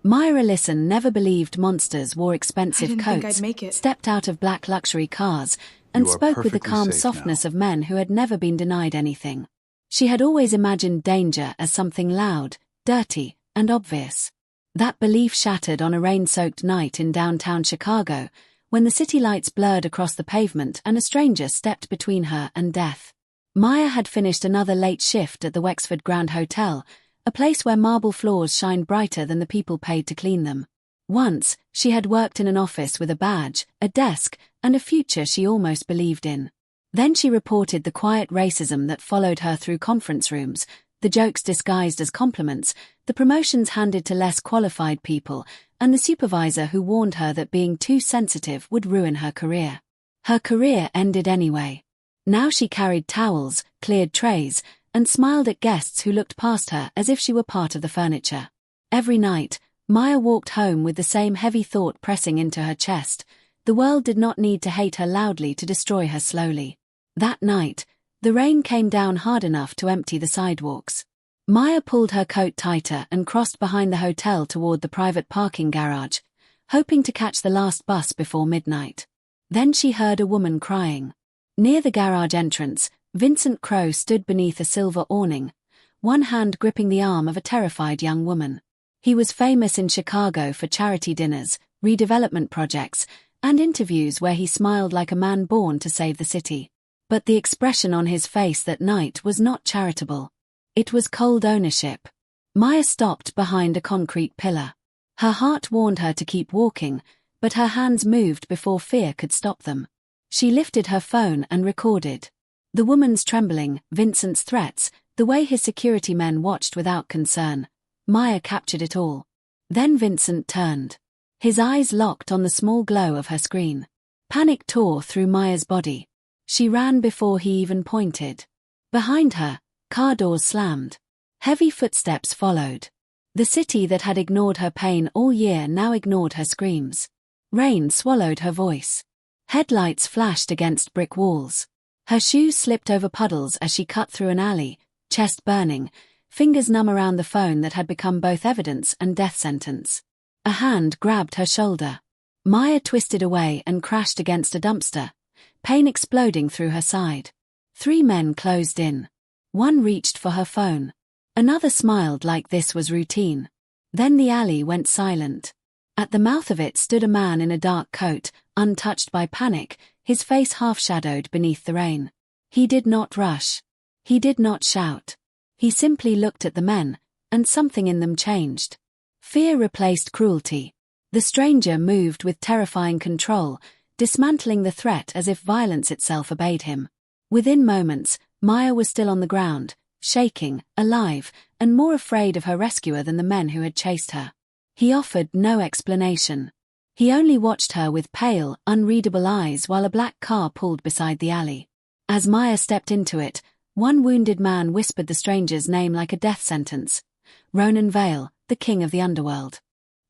Myra Listen never believed monsters wore expensive I didn't think coats, I'd make it. stepped out of black luxury cars, and You are spoke with the perfectly calm safe softness now. of men who had never been denied anything. She had always imagined danger as something loud, dirty, and obvious. That belief shattered on a rain-soaked night in downtown Chicago, when the city lights blurred across the pavement and a stranger stepped between her and death. Maya had finished another late shift at the Wexford Grand Hotel, a place where marble floors shined brighter than the people paid to clean them. Once, she had worked in an office with a badge, a desk, and a future she almost believed in. Then she reported the quiet racism that followed her through conference rooms, the jokes disguised as compliments, the promotions handed to less qualified people, and the supervisor who warned her that being too sensitive would ruin her career. Her career ended anyway. Now she carried towels, cleared trays, and smiled at guests who looked past her as if she were part of the furniture. Every night, Maya walked home with the same heavy thought pressing into her chest. The world did not need to hate her loudly to destroy her slowly. That night, the rain came down hard enough to empty the sidewalks. Maya pulled her coat tighter and crossed behind the hotel toward the private parking garage, hoping to catch the last bus before midnight. Then she heard a woman crying. Near the garage entrance, Vincent Crowe stood beneath a silver awning, one hand gripping the arm of a terrified young woman. He was famous in Chicago for charity dinners, redevelopment projects, and interviews where he smiled like a man born to save the city. But the expression on his face that night was not charitable. It was cold ownership. Maya stopped behind a concrete pillar. Her heart warned her to keep walking, but her hands moved before fear could stop them. She lifted her phone and recorded. The woman's trembling, Vincent's threats, the way his security men watched without concern. Maya captured it all. Then Vincent turned. His eyes locked on the small glow of her screen. Panic tore through Maya's body. She ran before he even pointed. Behind her, car doors slammed. Heavy footsteps followed. The city that had ignored her pain all year now ignored her screams. Rain swallowed her voice. Headlights flashed against brick walls. Her shoes slipped over puddles as she cut through an alley, chest burning, fingers numb around the phone that had become both evidence and death sentence. A hand grabbed her shoulder. Maya twisted away and crashed against a dumpster, pain exploding through her side. 3 men closed in. One reached for her phone. Another smiled like this was routine. Then the alley went silent. At the mouth of it stood a man in a dark coat, untouched by panic, his face half-shadowed beneath the rain. He did not rush. He did not shout. He simply looked at the men, and something in them changed. Fear replaced cruelty. The stranger moved with terrifying control, dismantling the threat as if violence itself obeyed him. Within moments, Maya was still on the ground, shaking, alive, and more afraid of her rescuer than the men who had chased her. He offered no explanation. He only watched her with pale, unreadable eyes while a black car pulled beside the alley. As Maya stepped into it, one wounded man whispered the stranger's name like a death sentence. Ronan Vale, the king of the Underworld.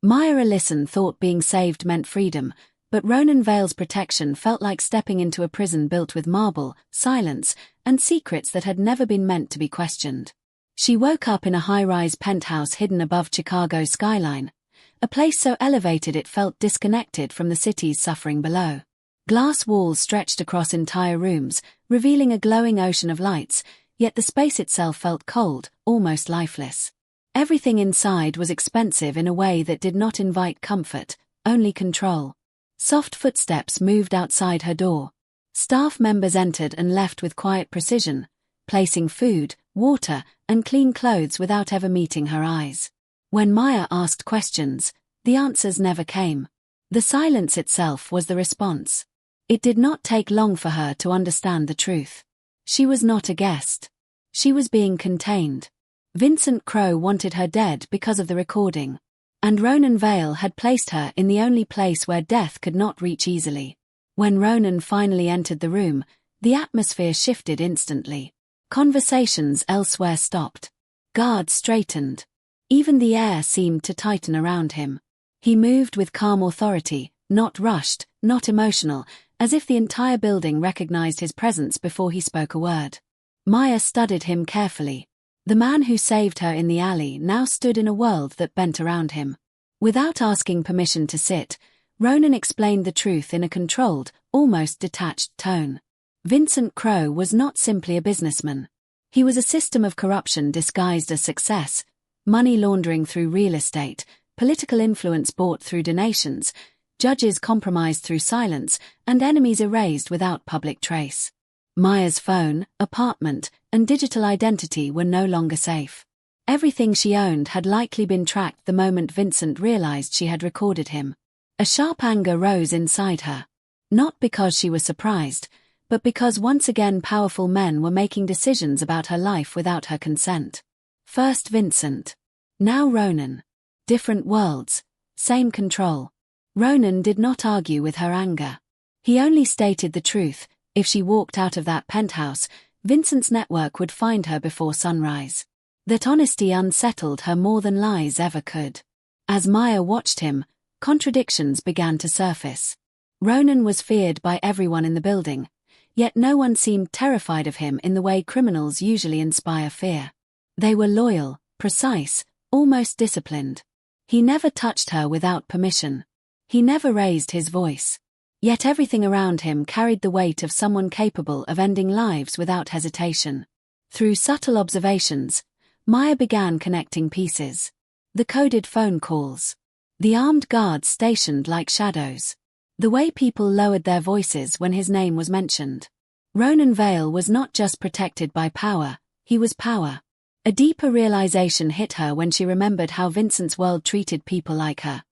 Maya Listen thought being saved meant freedom, but Ronan Vale's protection felt like stepping into a prison built with marble, silence, and secrets that had never been meant to be questioned. She woke up in a high-rise penthouse hidden above Chicago's skyline, a place so elevated it felt disconnected from the city's suffering below. Glass walls stretched across entire rooms, revealing a glowing ocean of lights, yet the space itself felt cold, almost lifeless. Everything inside was expensive in a way that did not invite comfort, only control. Soft footsteps moved outside her door. Staff members entered and left with quiet precision, placing food, water, and clean clothes without ever meeting her eyes. When Maya asked questions, the answers never came. The silence itself was the response. It did not take long for her to understand the truth. She was not a guest. She was being contained. Vincent Crowe wanted her dead because of the recording. And Ronan Vale had placed her in the only place where death could not reach easily. When Ronan finally entered the room, the atmosphere shifted instantly. Conversations elsewhere stopped. Guards straightened. Even the air seemed to tighten around him. He moved with calm authority, not rushed, not emotional, as if the entire building recognized his presence before he spoke a word. Maya studied him carefully. The man who saved her in the alley now stood in a world that bent around him. Without asking permission to sit, Ronan explained the truth in a controlled, almost detached tone. Vincent Crowe was not simply a businessman. He was a system of corruption disguised as success, money laundering through real estate, political influence bought through donations, judges compromised through silence, and enemies erased without public trace. Maya's phone, apartment, and digital identity were no longer safe. Everything she owned had likely been tracked the moment Vincent realized she had recorded him. A sharp anger rose inside her. Not because she was surprised, but because once again powerful men were making decisions about her life without her consent. First Vincent. Now Ronan. Different worlds, same control. Ronan did not argue with her anger. He only stated the truth: if she walked out of that penthouse, Vincent's network would find her before sunrise. That honesty unsettled her more than lies ever could. As Maya watched him, contradictions began to surface. Ronan was feared by everyone in the building, yet no one seemed terrified of him in the way criminals usually inspire fear. They were loyal, precise, almost disciplined. He never touched her without permission. He never raised his voice. Yet everything around him carried the weight of someone capable of ending lives without hesitation. Through subtle observations, Maya began connecting pieces. The coded phone calls. The armed guards stationed like shadows. The way people lowered their voices when his name was mentioned. Ronan Vale was not just protected by power, he was power. A deeper realization hit her when she remembered how Vincent's world treated people like her.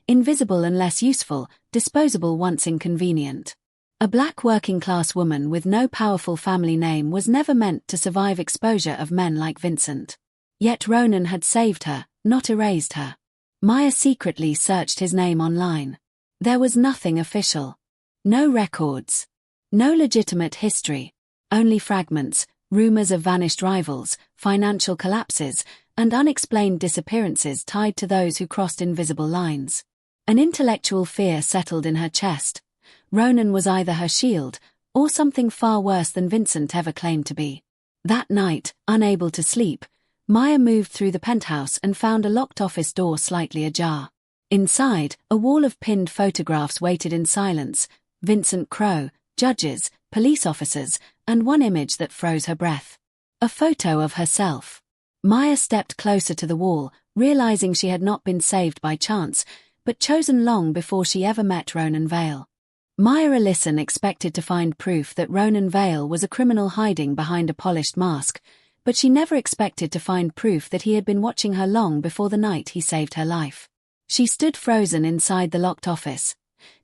Invisible unless useful, disposable once inconvenient. A black working-class woman with no powerful family name was never meant to survive exposure of men like Vincent. Yet Ronan had saved her, not erased her. Maya secretly searched his name online. There was nothing official. No records. No legitimate history. Only fragments, rumors of vanished rivals, financial collapses, and unexplained disappearances tied to those who crossed invisible lines. An intellectual fear settled in her chest. Ronan was either her shield, or something far worse than Vincent ever claimed to be. That night, unable to sleep, Maya moved through the penthouse and found a locked office door slightly ajar. Inside, a wall of pinned photographs waited in silence: Vincent Crowe, judges, police officers, and one image that froze her breath. A photo of herself. Maya stepped closer to the wall, realizing she had not been saved by chance, but chosen long before she ever met Ronan Vale. Maya Ellison expected to find proof that Ronan Vale was a criminal hiding behind a polished mask, but she never expected to find proof that he had been watching her long before the night he saved her life. She stood frozen inside the locked office,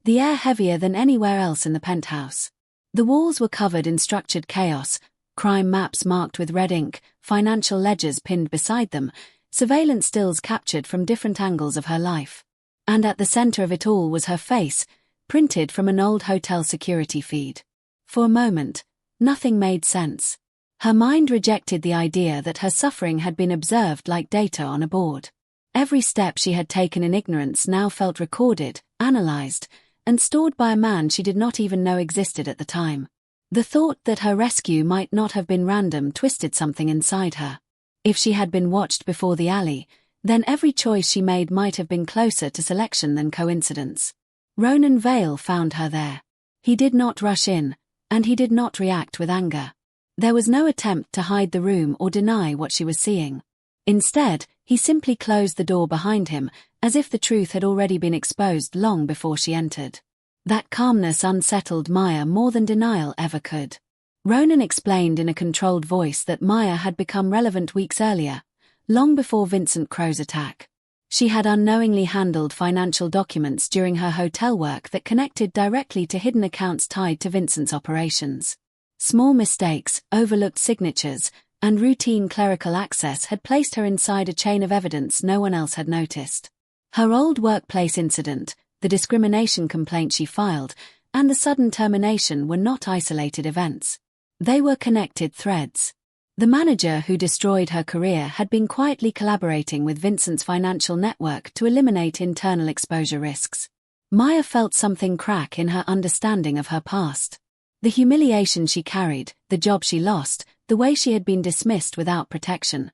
the air heavier than anywhere else in the penthouse. The walls were covered in structured chaos, crime maps marked with red ink, financial ledgers pinned beside them, surveillance stills captured from different angles of her life. And at the center of it all was her face, printed from an old hotel security feed. For a moment, nothing made sense. Her mind rejected the idea that her suffering had been observed like data on a board. Every step she had taken in ignorance now felt recorded, analyzed, and stored by a man she did not even know existed at the time. The thought that her rescue might not have been random twisted something inside her. If she had been watched before the alley, then every choice she made might have been closer to selection than coincidence. Ronan Vale found her there. He did not rush in, and he did not react with anger. There was no attempt to hide the room or deny what she was seeing. Instead, he simply closed the door behind him, as if the truth had already been exposed long before she entered. That calmness unsettled Maya more than denial ever could. Ronan explained in a controlled voice that Maya had become relevant weeks earlier, long before Vincent Crowe's attack. She had unknowingly handled financial documents during her hotel work that connected directly to hidden accounts tied to Vincent's operations. Small mistakes, overlooked signatures, and routine clerical access had placed her inside a chain of evidence no one else had noticed. Her old workplace incident, the discrimination complaint she filed, and the sudden termination were not isolated events. They were connected threads. The manager who destroyed her career had been quietly collaborating with Vincent's financial network to eliminate internal exposure risks. Maya felt something crack in her understanding of her past. The humiliation she carried, the job she lost, the way she had been dismissed without protection.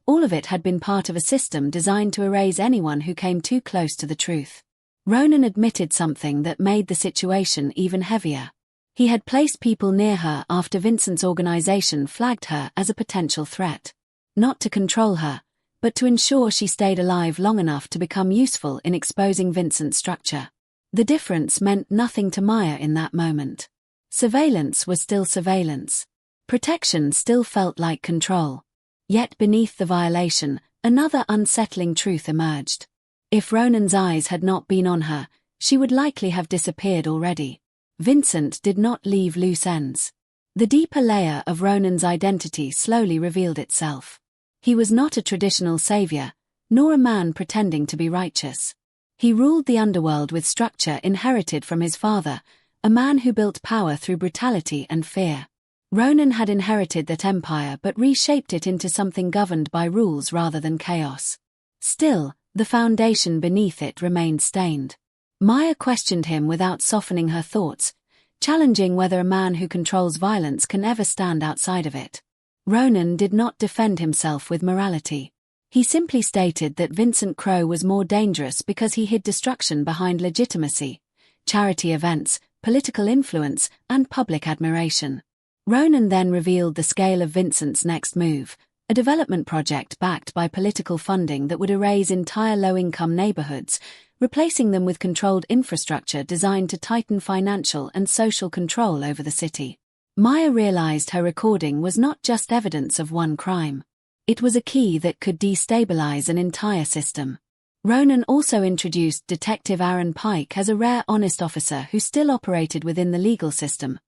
All of it had been part of a system designed to erase anyone who came too close to the truth. Ronan admitted something that made the situation even heavier. He had placed people near her after Vincent's organization flagged her as a potential threat. Not to control her, but to ensure she stayed alive long enough to become useful in exposing Vincent's structure. The difference meant nothing to Maya in that moment. Surveillance was still surveillance. Protection still felt like control. Yet beneath the violation, another unsettling truth emerged. If Ronan's eyes had not been on her, she would likely have disappeared already. Vincent did not leave loose ends. The deeper layer of Ronan's identity slowly revealed itself. He was not a traditional savior, nor a man pretending to be righteous. He ruled the underworld with structure inherited from his father, a man who built power through brutality and fear. Ronan had inherited that empire but reshaped it into something governed by rules rather than chaos. Still, the foundation beneath it remained stained. Maya questioned him without softening her thoughts, challenging whether a man who controls violence can ever stand outside of it. Ronan did not defend himself with morality. He simply stated that Vincent Crowe was more dangerous because he hid destruction behind legitimacy, charity events, political influence, and public admiration. Ronan then revealed the scale of Vincent's next move, a development project backed by political funding that would erase entire low-income neighborhoods, replacing them with controlled infrastructure designed to tighten financial and social control over the city. Maya realized her recording was not just evidence of one crime. It was a key that could destabilize an entire system. Ronan also introduced Detective Aaron Pike as a rare honest officer who still operated within the legal system,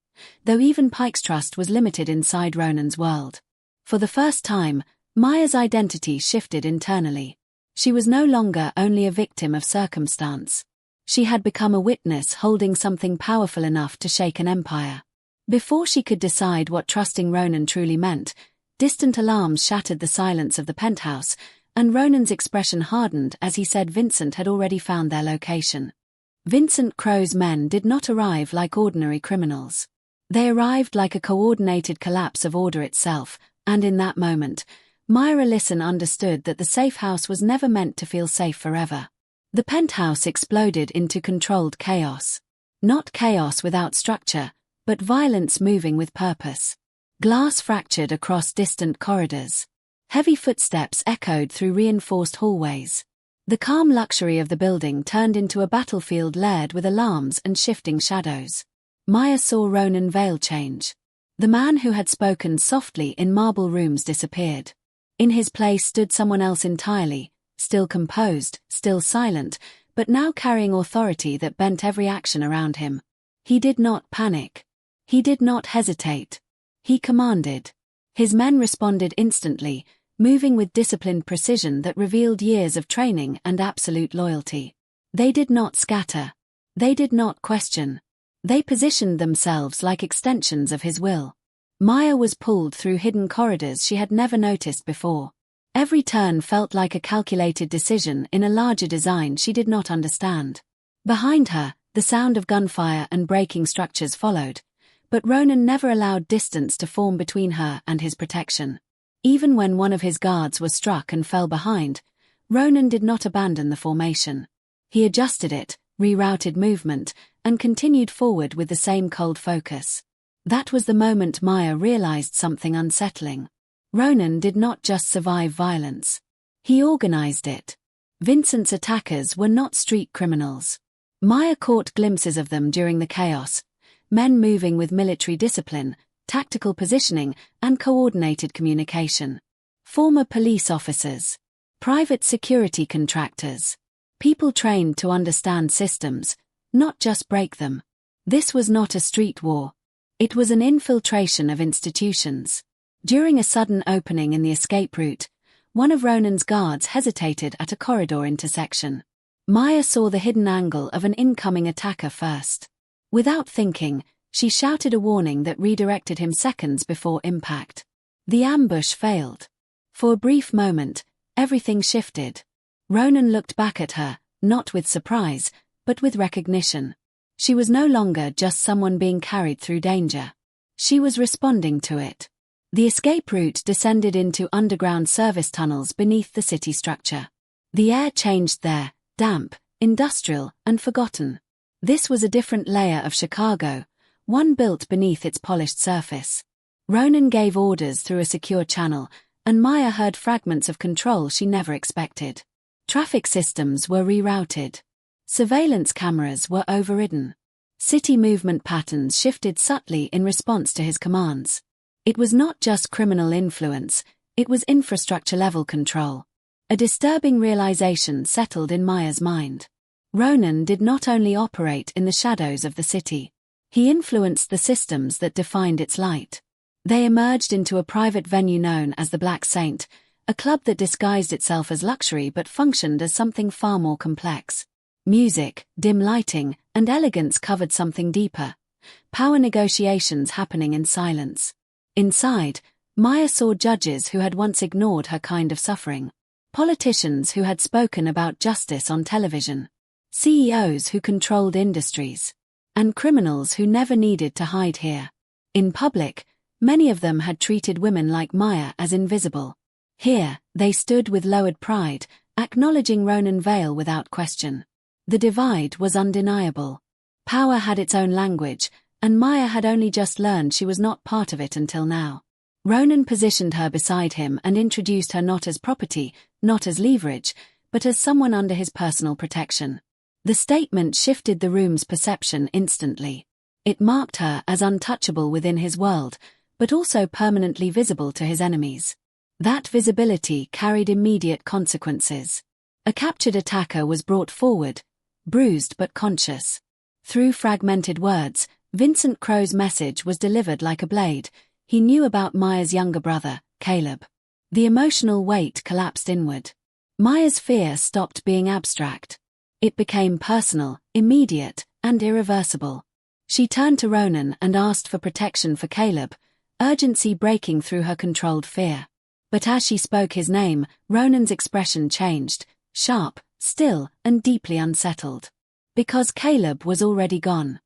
though even Pike's trust was limited inside Ronan's world. For the first time, Maya's identity shifted internally. She was no longer only a victim of circumstance. She had become a witness holding something powerful enough to shake an empire. Before she could decide what trusting Ronan truly meant, distant alarms shattered the silence of the penthouse, and Ronan's expression hardened as he said Vincent had already found their location. Vincent Crowe's men did not arrive like ordinary criminals. They arrived like a coordinated collapse of order itself, and in that moment, Myra Lisson understood that the safe house was never meant to feel safe forever. The penthouse exploded into controlled chaos. Not chaos without structure, but violence moving with purpose. Glass fractured across distant corridors. Heavy footsteps echoed through reinforced hallways. The calm luxury of the building turned into a battlefield layered with alarms and shifting shadows. Maya saw Ronan veil change. The man who had spoken softly in marble rooms disappeared. In his place stood someone else entirely, still composed, still silent, but now carrying authority that bent every action around him. He did not panic. He did not hesitate. He commanded. His men responded instantly, moving with disciplined precision that revealed years of training and absolute loyalty. They did not scatter. They did not question. They positioned themselves like extensions of his will. Maya was pulled through hidden corridors she had never noticed before. Every turn felt like a calculated decision in a larger design she did not understand. Behind her, the sound of gunfire and breaking structures followed, but Ronan never allowed distance to form between her and his protection. Even when one of his guards was struck and fell behind, Ronan did not abandon the formation. He adjusted it, rerouted movement, and continued forward with the same cold focus. That was the moment Maya realized something unsettling. Ronan did not just survive violence. He organized it. Vincent's attackers were not street criminals. Maya caught glimpses of them during the chaos, men moving with military discipline, tactical positioning, and coordinated communication. Former police officers, private security contractors, people trained to understand systems, not just break them. This was not a street war. It was an infiltration of institutions. During a sudden opening in the escape route, one of Ronan's guards hesitated at a corridor intersection. Maya saw the hidden angle of an incoming attacker first. Without thinking, she shouted a warning that redirected him seconds before impact. The ambush failed. For a brief moment, everything shifted. Ronan looked back at her, not with surprise, but with recognition. She was no longer just someone being carried through danger. She was responding to it. The escape route descended into underground service tunnels beneath the city structure. The air changed there, damp, industrial, and forgotten. This was a different layer of Chicago, one built beneath its polished surface. Ronan gave orders through a secure channel, and Maya heard fragments of control she never expected. Traffic systems were rerouted. Surveillance cameras were overridden. City movement patterns shifted subtly in response to his commands. It was not just criminal influence, it was infrastructure-level control. A disturbing realization settled in Maya's mind. Ronan did not only operate in the shadows of the city. He influenced the systems that defined its light. They emerged into a private venue known as the Black Saint, a club that disguised itself as luxury but functioned as something far more complex. Music, dim lighting, and elegance covered something deeper. Power negotiations happening in silence. Inside, Maya saw judges who had once ignored her kind of suffering. Politicians who had spoken about justice on television. CEOs who controlled industries. And criminals who never needed to hide here. In public, many of them had treated women like Maya as invisible. Here, they stood with lowered pride, acknowledging Ronan Vale without question. The divide was undeniable. Power had its own language, and Maya had only just learned she was not part of it until now. Ronan positioned her beside him and introduced her not as property, not as leverage, but as someone under his personal protection. The statement shifted the room's perception instantly. It marked her as untouchable within his world, but also permanently visible to his enemies. That visibility carried immediate consequences. A captured attacker was brought forward, bruised but conscious. Through fragmented words, Vincent Crow's message was delivered like a blade. He knew about Maya's younger brother, Caleb. The emotional weight collapsed inward. Maya's fear stopped being abstract. It became personal, immediate, and irreversible. She turned to Ronan and asked for protection for Caleb, urgency breaking through her controlled fear. But as she spoke his name, Ronan's expression changed, sharp, still, and deeply unsettled. Because Caleb was already gone.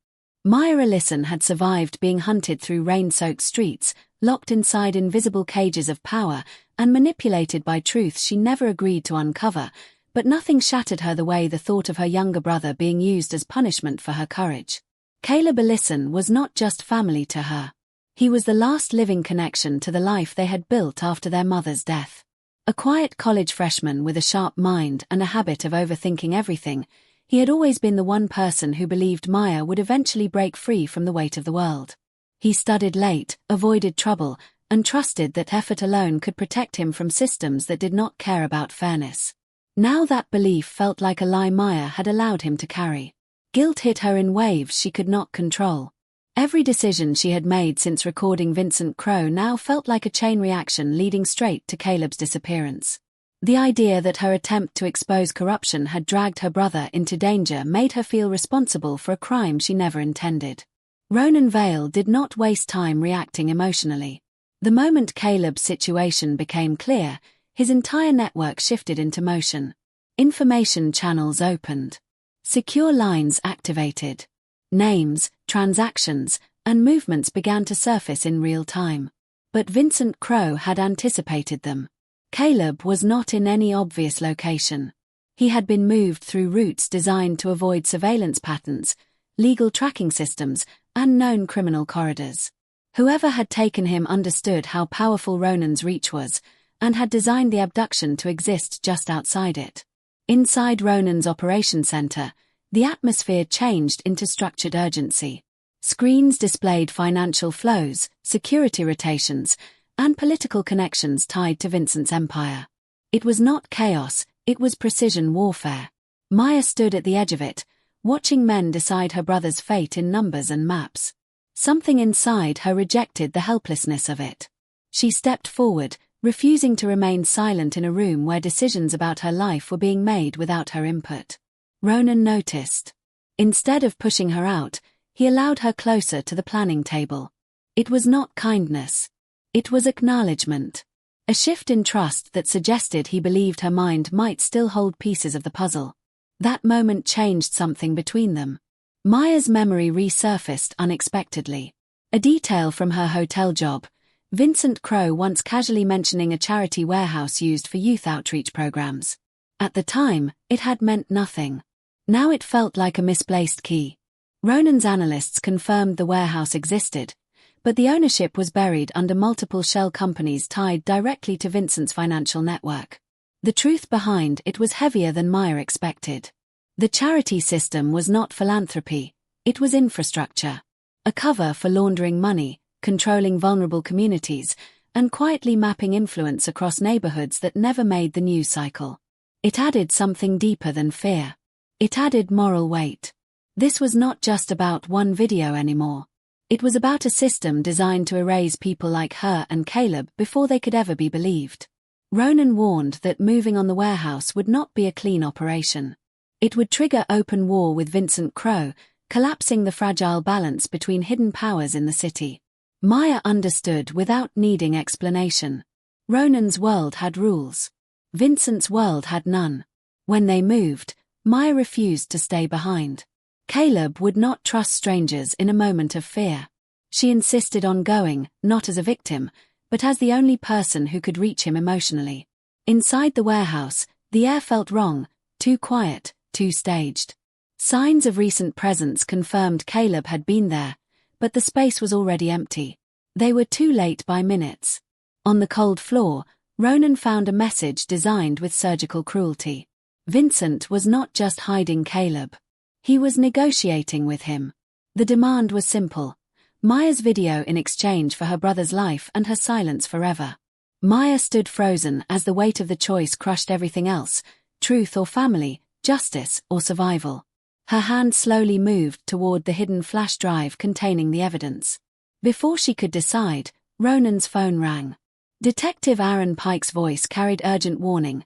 Maya Ellison had survived being hunted through rain-soaked streets, locked inside invisible cages of power, and manipulated by truths she never agreed to uncover, but nothing shattered her the way the thought of her younger brother being used as punishment for her courage. Caleb Ellison was not just family to her. He was the last living connection to the life they had built after their mother's death. A quiet college freshman with a sharp mind and a habit of overthinking everything, he had always been the one person who believed Maya would eventually break free from the weight of the world. He studied late, avoided trouble, and trusted that effort alone could protect him from systems that did not care about fairness. Now that belief felt like a lie Maya had allowed him to carry. Guilt hit her in waves she could not control. Every decision she had made since recording Vincent Crow now felt like a chain reaction leading straight to Caleb's disappearance. The idea that her attempt to expose corruption had dragged her brother into danger made her feel responsible for a crime she never intended. Ronan Vale did not waste time reacting emotionally. The moment Caleb's situation became clear, his entire network shifted into motion. Information channels opened. Secure lines activated. Names, transactions, and movements began to surface in real time. But Vincent Crow had anticipated them. Caleb was not in any obvious location. He had been moved through routes designed to avoid surveillance patterns, legal tracking systems, and known criminal corridors. Whoever had taken him understood how powerful Ronan's reach was, and had designed the abduction to exist just outside it. Inside Ronan's operation center, the atmosphere changed into structured urgency. Screens displayed financial flows, security rotations, and political connections tied to Vincent's empire. It was not chaos, it was precision warfare. Maya stood at the edge of it, watching men decide her brother's fate in numbers and maps. Something inside her rejected the helplessness of it. She stepped forward, refusing to remain silent in a room where decisions about her life were being made without her input. Ronan noticed. Instead of pushing her out, he allowed her closer to the planning table. It was not kindness. It was acknowledgement. A shift in trust that suggested he believed her mind might still hold pieces of the puzzle. That moment changed something between them. Maya's memory resurfaced unexpectedly. A detail from her hotel job, Vincent Crowe once casually mentioning a charity warehouse used for youth outreach programs. At the time, it had meant nothing. Now it felt like a misplaced key. Ronan's analysts confirmed the warehouse existed, but the ownership was buried under multiple shell companies tied directly to Vincent's financial network. The truth behind it was heavier than Maya expected. The charity system was not philanthropy, it was infrastructure. A cover for laundering money, controlling vulnerable communities, and quietly mapping influence across neighborhoods that never made the news cycle. It added something deeper than fear. It added moral weight. This was not just about one video anymore. It was about a system designed to erase people like her and Caleb before they could ever be believed. Ronan warned that moving on the warehouse would not be a clean operation. It would trigger open war with Vincent Crowe, collapsing the fragile balance between hidden powers in the city. Maya understood without needing explanation. Ronan's world had rules. Vincent's world had none. When they moved, Maya refused to stay behind. Caleb would not trust strangers in a moment of fear. She insisted on going, not as a victim, but as the only person who could reach him emotionally. Inside the warehouse, the air felt wrong, too quiet, too staged. Signs of recent presence confirmed Caleb had been there, but the space was already empty. They were too late by minutes. On the cold floor, Ronan found a message designed with surgical cruelty. Vincent was not just hiding Caleb. He was negotiating with him. The demand was simple. Maya's video in exchange for her brother's life and her silence forever. Maya stood frozen as the weight of the choice crushed everything else, truth or family, justice or survival. Her hand slowly moved toward the hidden flash drive containing the evidence. Before she could decide, Ronan's phone rang. Detective Aaron Pike's voice carried urgent warning.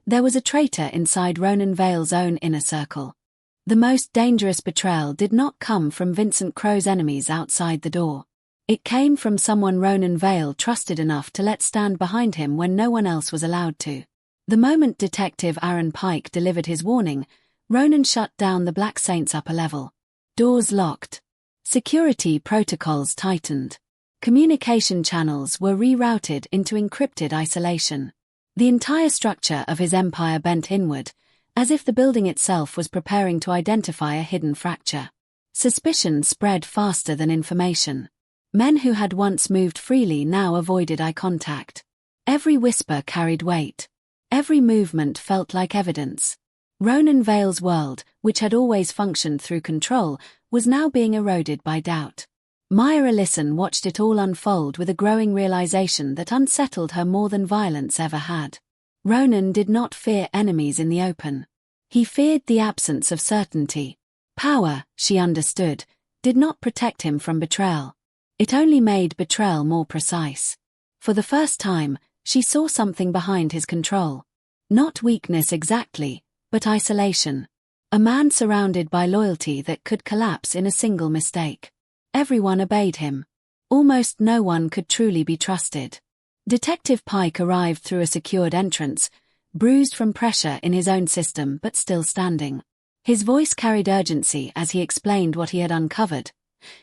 There was a traitor inside Ronan Vale's own inner circle. The most dangerous betrayal did not come from Vincent Crowe's enemies outside the door. It came from someone Ronan Vale trusted enough to let stand behind him when no one else was allowed to. The moment Detective Aaron Pike delivered his warning, Ronan shut down the Black Saint's upper level. Doors locked. Security protocols tightened. Communication channels were rerouted into encrypted isolation. The entire structure of his empire bent inward, as if the building itself was preparing to identify a hidden fracture. Suspicion spread faster than information. Men who had once moved freely now avoided eye contact. Every whisper carried weight. Every movement felt like evidence. Ronan Vale's world, which had always functioned through control, was now being eroded by doubt. Maya Ellison watched it all unfold with a growing realization that unsettled her more than violence ever had. Ronan did not fear enemies in the open. He feared the absence of certainty. Power, she understood, did not protect him from betrayal. It only made betrayal more precise. For the first time, she saw something behind his control. Not weakness exactly, but isolation. A man surrounded by loyalty that could collapse in a single mistake. Everyone obeyed him. Almost no one could truly be trusted. Detective Pike arrived through a secured entrance, bruised from pressure in his own system but still standing. His voice carried urgency as he explained what he had uncovered.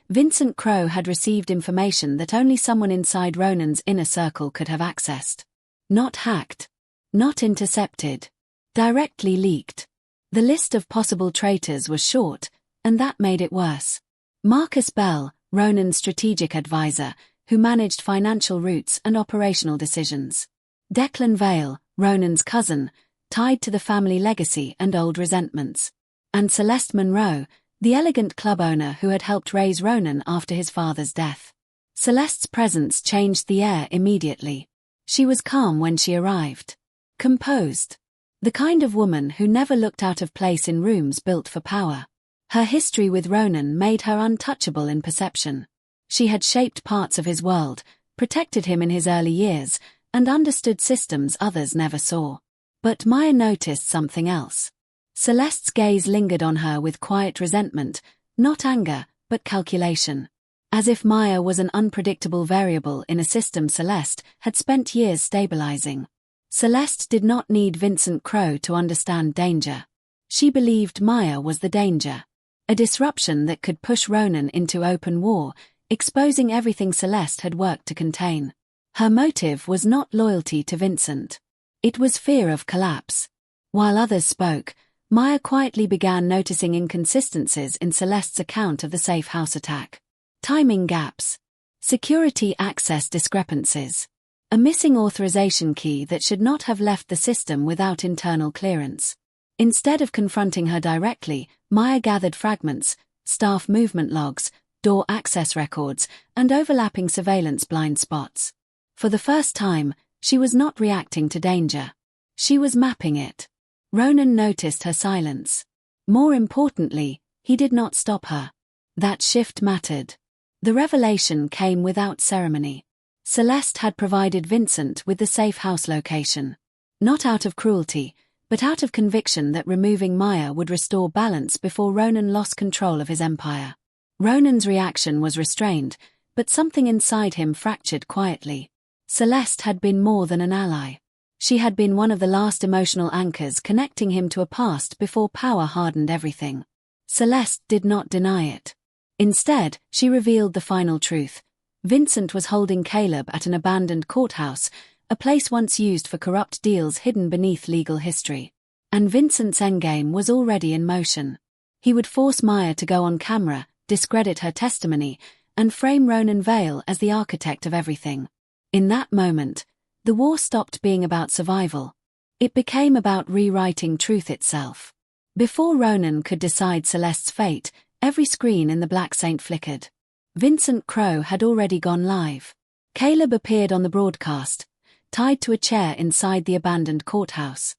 Vincent Crowe had received information that only someone inside Ronan's inner circle could have accessed. Not hacked. Not intercepted. Directly leaked. The list of possible traitors was short, and that made it worse. Marcus Bell, Ronan's strategic advisor, who managed financial routes and operational decisions. Declan Vale, Ronan's cousin, tied to the family legacy and old resentments. And Celeste Monroe, the elegant club owner who had helped raise Ronan after his father's death. Celeste's presence changed the air immediately. She was calm when she arrived. Composed. The kind of woman who never looked out of place in rooms built for power. Her history with Ronan made her untouchable in perception. She had shaped parts of his world, protected him in his early years, and understood systems others never saw. But Maya noticed something else. Celeste's gaze lingered on her with quiet resentment, not anger, but calculation. As if Maya was an unpredictable variable in a system Celeste had spent years stabilizing. Celeste did not need Vincent Crowe to understand danger. She believed Maya was the danger. A disruption that could push Ronan into open war, exposing everything Celeste had worked to contain. Her motive was not loyalty to Vincent. It was fear of collapse. While others spoke, Maya quietly began noticing inconsistencies in Celeste's account of the safe house attack. Timing gaps. Security access discrepancies. A missing authorization key that should not have left the system without internal clearance. Instead of confronting her directly, Maya gathered fragments, staff movement logs, door access records, and overlapping surveillance blind spots. For the first time, she was not reacting to danger. She was mapping it. Ronan noticed her silence. More importantly, he did not stop her. That shift mattered. The revelation came without ceremony. Celeste had provided Vincent with the safe house location. Not out of cruelty, but out of conviction that removing Maya would restore balance before Ronan lost control of his empire. Ronan's reaction was restrained, but something inside him fractured quietly. Celeste had been more than an ally. She had been one of the last emotional anchors connecting him to a past before power hardened everything. Celeste did not deny it. Instead, she revealed the final truth. Vincent was holding Caleb at an abandoned courthouse, a place once used for corrupt deals hidden beneath legal history. And Vincent's endgame was already in motion. He would force Maya to go on camera, discredit her testimony, and frame Ronan Vale as the architect of everything. In that moment, the war stopped being about survival. It became about rewriting truth itself. Before Ronan could decide Celeste's fate, every screen in the Black Saint flickered. Vincent Crowe had already gone live. Caleb appeared on the broadcast, tied to a chair inside the abandoned courthouse.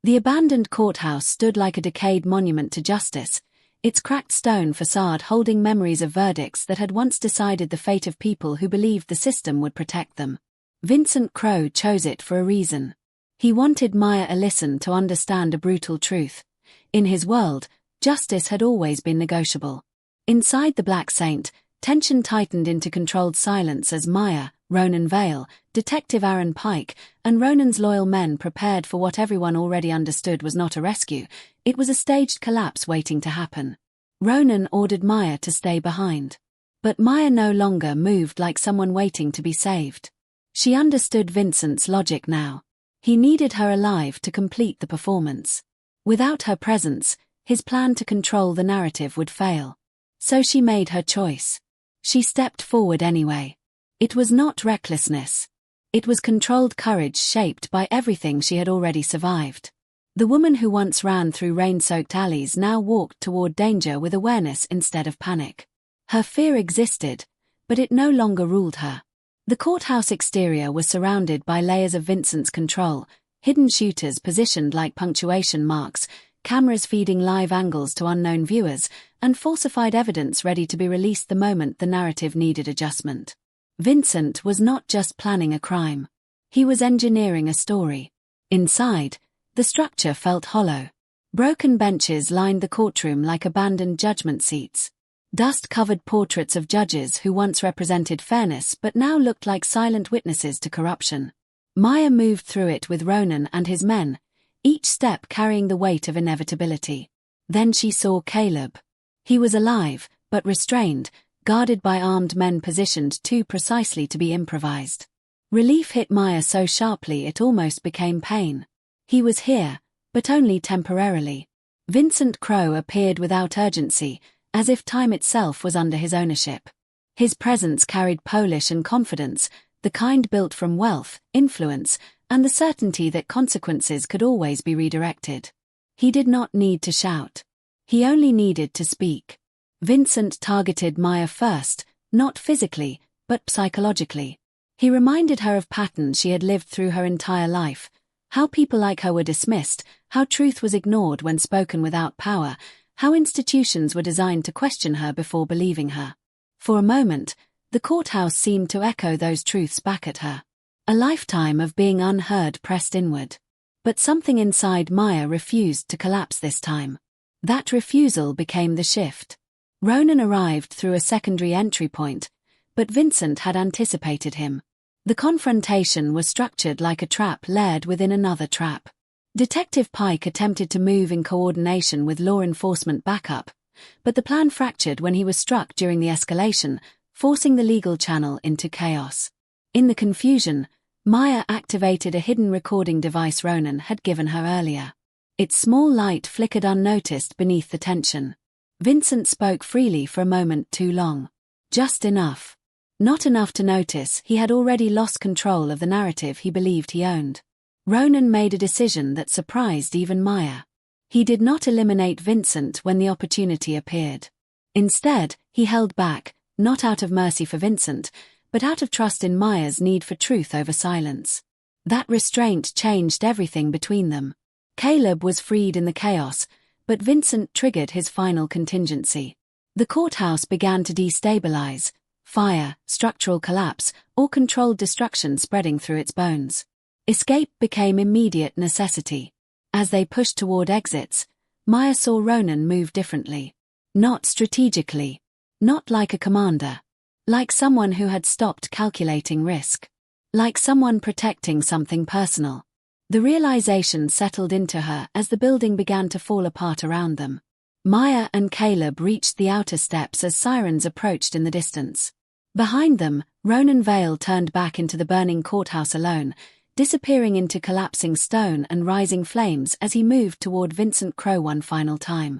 The abandoned courthouse stood like a decayed monument to justice, its cracked stone facade holding memories of verdicts that had once decided the fate of people who believed the system would protect them. Vincent Crowe chose it for a reason. He wanted Maya Ellison to understand a brutal truth. In his world, justice had always been negotiable. Inside the Black Saint, tension tightened into controlled silence as Maya, Ronan Vale, Detective Aaron Pike, and Ronan's loyal men prepared for what everyone already understood was not a rescue. It was a staged collapse waiting to happen. Ronan ordered Maya to stay behind. But Maya no longer moved like someone waiting to be saved. She understood Vincent's logic now. He needed her alive to complete the performance. Without her presence, his plan to control the narrative would fail. So she made her choice. She stepped forward anyway. It was not recklessness. It was controlled courage shaped by everything she had already survived. The woman who once ran through rain-soaked alleys now walked toward danger with awareness instead of panic. Her fear existed, but it no longer ruled her. The courthouse exterior was surrounded by layers of Vincent's control, hidden shooters positioned like punctuation marks, cameras feeding live angles to unknown viewers, and falsified evidence ready to be released the moment the narrative needed adjustment. Vincent was not just planning a crime. He was engineering a story. Inside, the structure felt hollow. Broken benches lined the courtroom like abandoned judgment seats. Dust-covered portraits of judges who once represented fairness but now looked like silent witnesses to corruption. Maya moved through it with Ronan and his men, each step carrying the weight of inevitability. Then she saw Caleb. He was alive, but restrained, guarded by armed men positioned too precisely to be improvised. Relief hit Maya so sharply it almost became pain. He was here, but only temporarily. Vincent Crowe appeared without urgency, as if time itself was under his ownership. His presence carried polish and confidence, the kind built from wealth, influence, and the certainty that consequences could always be redirected. He did not need to shout. He only needed to speak. Vincent targeted Maya first, not physically, but psychologically. He reminded her of patterns she had lived through her entire life, how people like her were dismissed, how truth was ignored when spoken without power, how institutions were designed to question her before believing her. For a moment, the courthouse seemed to echo those truths back at her. A lifetime of being unheard pressed inward. But something inside Maya refused to collapse this time. That refusal became the shift. Ronan arrived through a secondary entry point, but Vincent had anticipated him. The confrontation was structured like a trap layered within another trap. Detective Pike attempted to move in coordination with law enforcement backup, but the plan fractured when he was struck during the escalation, forcing the legal channel into chaos. In the confusion, Maya activated a hidden recording device Ronan had given her earlier. Its small light flickered unnoticed beneath the tension. Vincent spoke freely for a moment too long. Just enough. Not enough to notice he had already lost control of the narrative he believed he owned. Ronan made a decision that surprised even Maya. He did not eliminate Vincent when the opportunity appeared. Instead, he held back, not out of mercy for Vincent, but out of trust in Maya's need for truth over silence. That restraint changed everything between them. Caleb was freed in the chaos, but Vincent triggered his final contingency. The courthouse began to destabilize, fire, structural collapse, or controlled destruction spreading through its bones. Escape became immediate necessity. As they pushed toward exits, Maya saw Ronan move differently. Not strategically. Not like a commander. Like someone who had stopped calculating risk. Like someone protecting something personal. The realization settled into her as the building began to fall apart around them. Maya and Caleb reached the outer steps as sirens approached in the distance. Behind them, Ronan Vale turned back into the burning courthouse alone, disappearing into collapsing stone and rising flames as he moved toward Vincent Crowe one final time.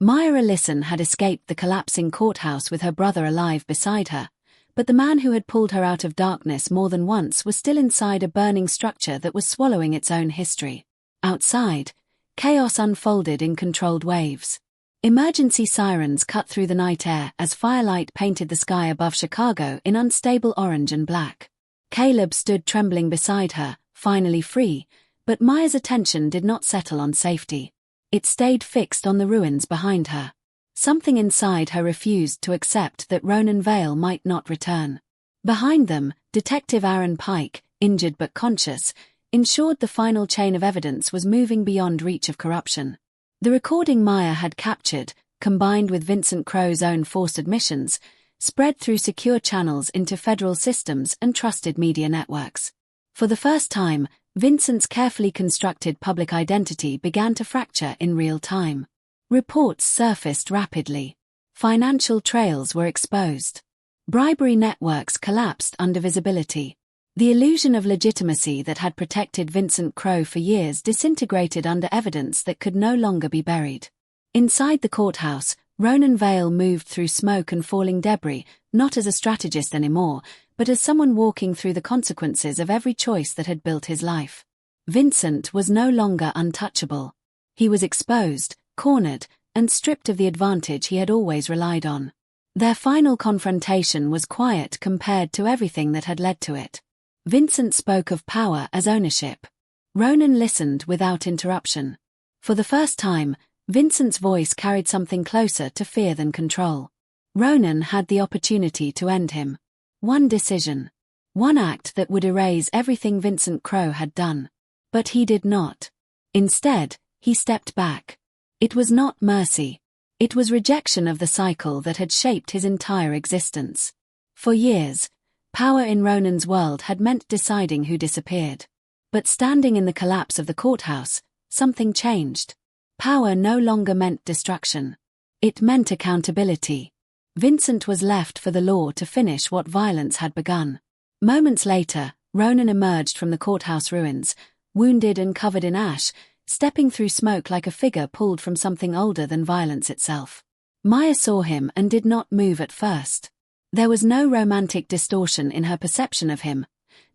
Maya Ellison had escaped the collapsing courthouse with her brother alive beside her, but the man who had pulled her out of darkness more than once was still inside a burning structure that was swallowing its own history. Outside, chaos unfolded in controlled waves. Emergency sirens cut through the night air as firelight painted the sky above Chicago in unstable orange and black. Caleb stood trembling beside her, finally free, but Maya's attention did not settle on safety. It stayed fixed on the ruins behind her. Something inside her refused to accept that Ronan Vale might not return. Behind them, Detective Aaron Pike, injured but conscious, ensured the final chain of evidence was moving beyond reach of corruption. The recording Maya had captured, combined with Vincent Crowe's own forced admissions, spread through secure channels into federal systems and trusted media networks. For the first time, Vincent's carefully constructed public identity began to fracture in real time. Reports surfaced rapidly. Financial trails were exposed. Bribery networks collapsed under visibility. The illusion of legitimacy that had protected Vincent Crowe for years disintegrated under evidence that could no longer be buried. Inside the courthouse, Ronan Vale moved through smoke and falling debris, not as a strategist anymore, but as someone walking through the consequences of every choice that had built his life. Vincent was no longer untouchable. He was exposed, cornered, and stripped of the advantage he had always relied on. Their final confrontation was quiet compared to everything that had led to it. Vincent spoke of power as ownership. Ronan listened without interruption. For the first time, Vincent's voice carried something closer to fear than control. Ronan had the opportunity to end him. One decision. One act that would erase everything Vincent Crowe had done. But he did not. Instead, he stepped back. It was not mercy. It was rejection of the cycle that had shaped his entire existence. For years, power in Ronan's world had meant deciding who disappeared. But standing in the collapse of the courthouse, something changed. Power no longer meant destruction. It meant accountability. Vincent was left for the law to finish what violence had begun. Moments later, Ronan emerged from the courthouse ruins, wounded and covered in ash, stepping through smoke like a figure pulled from something older than violence itself. Maya saw him and did not move at first. There was no romantic distortion in her perception of him,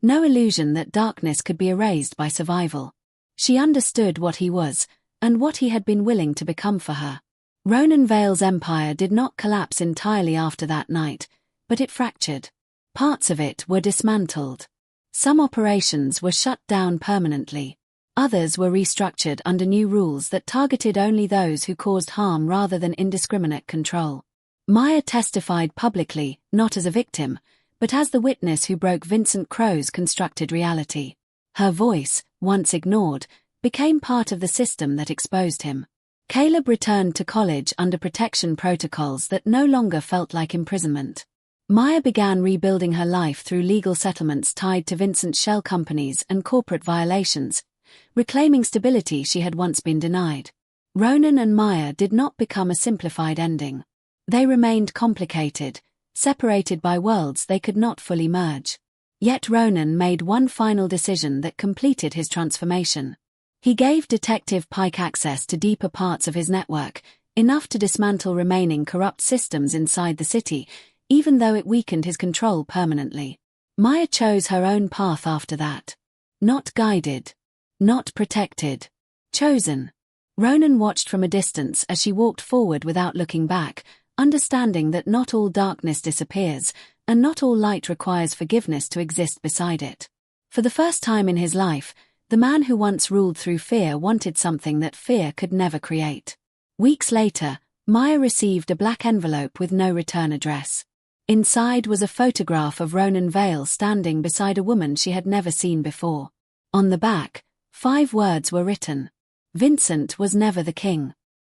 no illusion that darkness could be erased by survival. She understood what he was, and what he had been willing to become for her. Ronan Vale's empire did not collapse entirely after that night, but it fractured. Parts of it were dismantled. Some operations were shut down permanently. Others were restructured under new rules that targeted only those who caused harm rather than indiscriminate control. Maya testified publicly, not as a victim, but as the witness who broke Vincent Crowe's constructed reality. Her voice, once ignored, became part of the system that exposed him. Caleb returned to college under protection protocols that no longer felt like imprisonment. Maya began rebuilding her life through legal settlements tied to Vincent's shell companies and corporate violations, reclaiming stability she had once been denied. Ronan and Maya did not become a simplified ending. They remained complicated, separated by worlds they could not fully merge. Yet Ronan made one final decision that completed his transformation. He gave Detective Pike access to deeper parts of his network, enough to dismantle remaining corrupt systems inside the city, even though it weakened his control permanently. Maya chose her own path after that. Not guided. Not protected. Chosen. Ronan watched from a distance as she walked forward without looking back, understanding that not all darkness disappears, and not all light requires forgiveness to exist beside it. For the first time in his life, the man who once ruled through fear wanted something that fear could never create. Weeks later, Maya received a black envelope with no return address. Inside was a photograph of Ronan Vale standing beside a woman she had never seen before. On the back, 5 words were written. Vincent was never the king.